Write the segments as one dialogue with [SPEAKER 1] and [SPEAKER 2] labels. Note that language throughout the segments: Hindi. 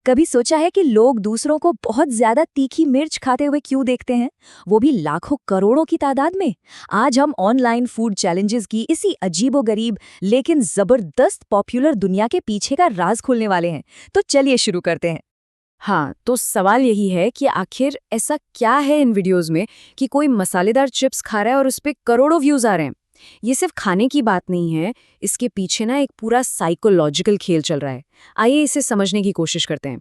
[SPEAKER 1] कभी सोचा है कि लोग दूसरों को बहुत ज्यादा तीखी मिर्च खाते हुए क्यों देखते हैं, वो भी लाखों करोड़ों की तादाद में। आज हम ऑनलाइन फूड चैलेंजेस की इसी अजीबोगरीब लेकिन जबरदस्त पॉपुलर दुनिया के पीछे का राज खोलने वाले हैं। तो चलिए शुरू करते हैं।
[SPEAKER 2] हाँ, तो सवाल यही है कि आखिर ऐसा क्या है इन वीडियोस में कि कोई मसालेदार चिप्स खा रहा है और उस पे करोड़ों व्यूज आ रहे हैं। ये सिर्फ खाने की बात नहीं है, इसके पीछे ना एक पूरा साइकोलॉजिकल खेल चल रहा है। आइए इसे समझने की कोशिश करते हैं।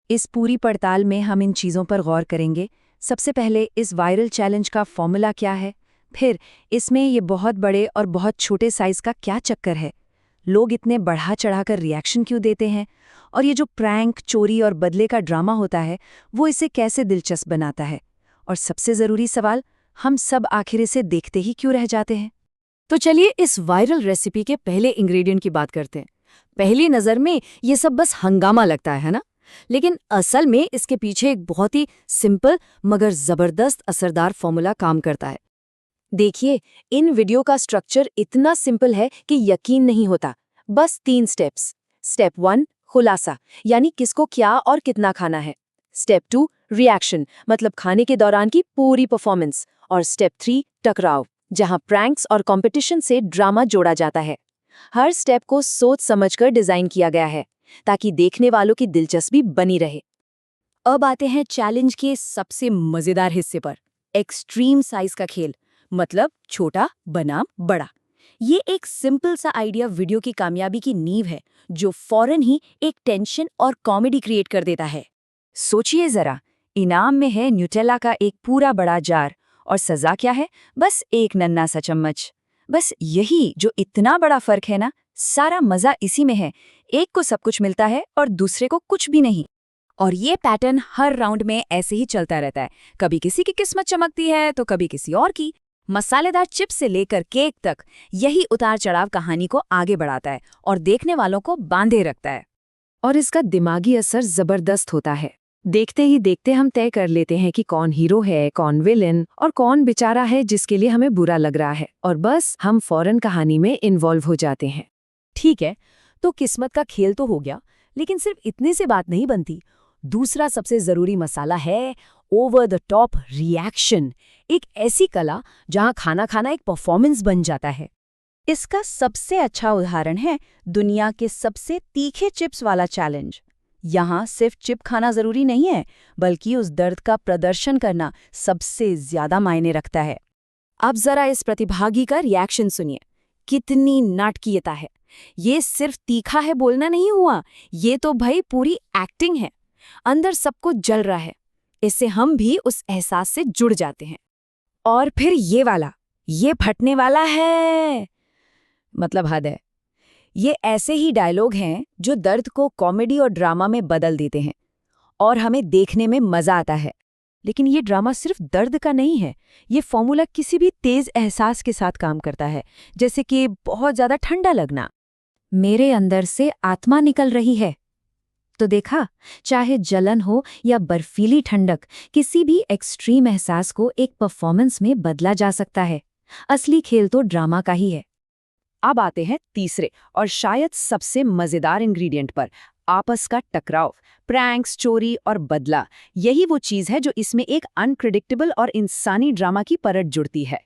[SPEAKER 1] इस पूरी पड़ताल में हम इन चीज़ों पर गौर करेंगे। सबसे पहले इस वायरल चैलेंज का फॉर्मूला क्या है, फिर इसमें ये बहुत बड़े और बहुत छोटे साइज का क्या चक्कर है, लोग इतने बढ़ा चढ़ाकर रिएक्शन क्यों देते हैं, और ये जो प्रैंक, चोरी और बदले का ड्रामा होता है वो इसे कैसे दिलचस्प बनाता है, और सबसे ज़रूरी सवाल, हम सब आखिर इसे देखते ही क्यों रह जाते हैं।
[SPEAKER 2] तो चलिए इस वायरल रेसिपी के पहले इंग्रेडिएंट की बात करते हैं। पहली नज़र में ये सब बस हंगामा लगता है ना? लेकिन असल में इसके पीछे एक बहुत ही सिंपल मगर ज़बरदस्त असरदार फॉर्मूला काम करता है। देखिए, इन वीडियो का स्ट्रक्चर इतना सिंपल है कि यकीन नहीं होता। बस 3 स्टेप्स। स्टेप 1 खुलासा, यानी किसको क्या और कितना खाना है। स्टेप 2 रिएक्शन, मतलब खाने के दौरान की पूरी परफॉर्मेंस। और स्टेप 3 टकराव, जहां प्रैंक्स और कंपटीशन से ड्रामा जोड़ा जाता है। हर स्टेप को सोच समझकर डिजाइन किया गया है ताकि देखने वालों की दिलचस्पी बनी रहे। अब आते हैं चैलेंज के सबसे मजेदार हिस्से पर, एक्सट्रीम साइज का खेल, मतलब छोटा बनाम बड़ा। ये एक सिंपल सा आइडिया वीडियो की कामयाबी की नींव है, जो फौरन ही एक टेंशन और कॉमेडी क्रिएट कर देता है।
[SPEAKER 1] सोचिए जरा, इनाम में है न्यूटेला का एक पूरा बड़ा जार, और सजा क्या है, बस एक नन्हा सा चम्मच। बस यही जो इतना बड़ा फर्क है ना, सारा मजा इसी में है। एक को सब कुछ मिलता है और दूसरे को कुछ भी नहीं। और ये पैटर्न हर राउंड में ऐसे ही चलता रहता है। कभी किसी की किस्मत चमकती है तो कभी किसी और की। मसालेदार चिप्स से लेकर केक तक यही उतार चढ़ाव कहानी को आगे बढ़ाता है और देखने वालों को बांधे रखता है।
[SPEAKER 2] और इसका दिमागी असर जबरदस्त होता है। देखते ही देखते हम तय कर लेते हैं कि कौन हीरो है, कौन विलेन और कौन बेचारा है जिसके लिए हमें बुरा लग रहा है, और बस हम फौरन कहानी में इन्वॉल्व हो जाते हैं।
[SPEAKER 1] ठीक है, तो किस्मत का खेल तो हो गया, लेकिन सिर्फ इतने से बात नहीं बनती। दूसरा सबसे जरूरी मसाला है ओवर द टॉप रिएक्शन, एक ऐसी कला जहां खाना खाना एक परफॉर्मेंस बन जाता है। इसका सबसे अच्छा उदाहरण है दुनिया के सबसे तीखे चिप्स वाला चैलेंज। यहाँ सिर्फ चिप खाना जरूरी नहीं है, बल्कि उस दर्द का प्रदर्शन करना सबसे ज्यादा मायने रखता है। अब जरा इस प्रतिभागी का रिएक्शन सुनिए, कितनी नाटकीयता है। ये सिर्फ तीखा है बोलना नहीं हुआ, ये तो भाई पूरी एक्टिंग है। अंदर सब कुछ जल रहा है। इससे हम भी उस एहसास से जुड़ जाते हैं। और फिर ये वाला, ये फटने वाला है, मतलब हद है। ये ऐसे ही डायलॉग हैं जो दर्द को कॉमेडी और ड्रामा में बदल देते हैं और हमें देखने में मजा आता है। लेकिन ये ड्रामा सिर्फ दर्द का नहीं है, ये फॉर्मूला किसी भी तेज एहसास के साथ काम करता है, जैसे कि बहुत ज्यादा ठंडा लगना, मेरे अंदर से आत्मा निकल रही है। तो देखा, चाहे जलन हो या बर्फीली ठंडक, किसी भी एक्सट्रीम एहसास को एक परफॉर्मेंस में बदला जा सकता है। असली खेल तो ड्रामा का ही है। अब आते हैं तीसरे और शायद सबसे मजेदार इंग्रेडिएंट पर, आपस का टकराव, प्रैंक्स, चोरी और बदला। यही वो चीज है जो इसमें एक अनप्रेडिक्टेबल और इंसानी ड्रामा की परत जुड़ती है।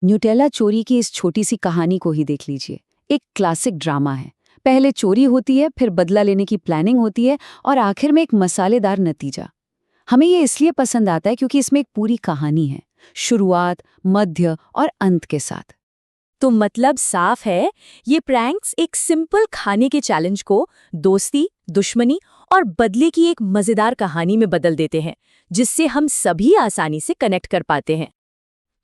[SPEAKER 1] न्यूटेला चोरी की इस छोटी सी कहानी को ही देख लीजिए। एक क्लासिक ड्रामा है। पहले चोरी होती है, फिर बदला लेने की प्लानिंग होती है, और आखिर में एक मसालेदार नतीजा। हमें ये इसलिए पसंद आता है क्योंकि इसमें एक पूरी कहानी है, शुरुआत, मध्य और अंत के साथ। तो मतलब साफ है, ये प्रैंक्स एक सिंपल खाने के चैलेंज को दोस्ती, दुश्मनी और बदले की एक मजेदार कहानी में बदल देते हैं, जिससे हम सभी आसानी से कनेक्ट कर पाते हैं।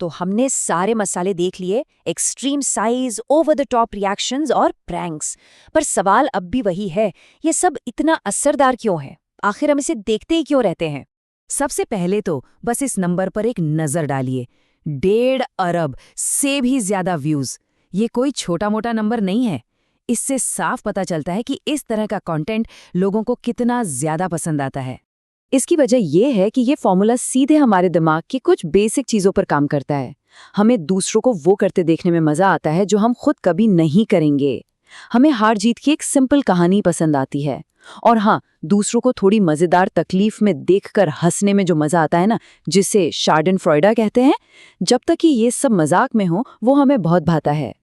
[SPEAKER 1] तो हमने सारे मसाले देख लिए, extreme size, over the top reactions और प्रैंक्स। पर सवाल अब भी वही है, ये सब इतना असरदार क्यों है? आखिर हम इसे देखते ही क्यों रहते हैं? सबसे पहले तो बस इस नंबर पर एक नजर डालिए, 1.5 अरब से भी ज्यादा व्यूज। ये कोई छोटा मोटा नंबर नहीं है। इससे साफ पता चलता है कि इस तरह का कंटेंट लोगों को कितना ज्यादा पसंद आता है। इसकी वजह यह है कि ये फॉर्मूला सीधे हमारे दिमाग की कुछ बेसिक चीजों पर काम करता है। हमें दूसरों को वो करते देखने में मजा आता है जो हम खुद कभी नहीं करेंगे। हमें हार जीत की एक सिंपल कहानी पसंद आती है,
[SPEAKER 2] और हाँ, दूसरों को थोड़ी मजेदार तकलीफ में देखकर हंसने में जो मजा आता है ना, जिसे शार्डनफ्रॉइडा कहते हैं, जब तक कि ये सब मजाक में हो वो हमें बहुत भाता है।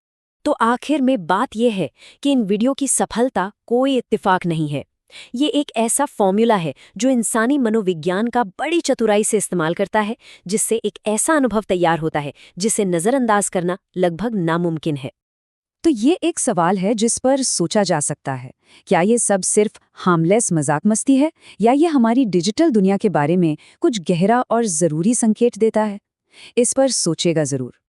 [SPEAKER 1] तो आखिर में बात यह है कि इन वीडियो की सफलता कोई इत्तेफाक नहीं है। ये एक ऐसा फॉर्मूला है जो इंसानी मनोविज्ञान का बड़ी चतुराई से इस्तेमाल करता है, जिससे एक ऐसा अनुभव तैयार होता है जिसे नज़रअंदाज करना लगभग नामुमकिन है।
[SPEAKER 2] तो ये एक सवाल है जिस पर सोचा जा सकता है, क्या ये सब सिर्फ हार्मलेस मजाक मस्ती है, या ये हमारी डिजिटल दुनिया के बारे में कुछ गहरा और ज़रूरी संकेत देता है? इस पर सोचेगा ज़रूर।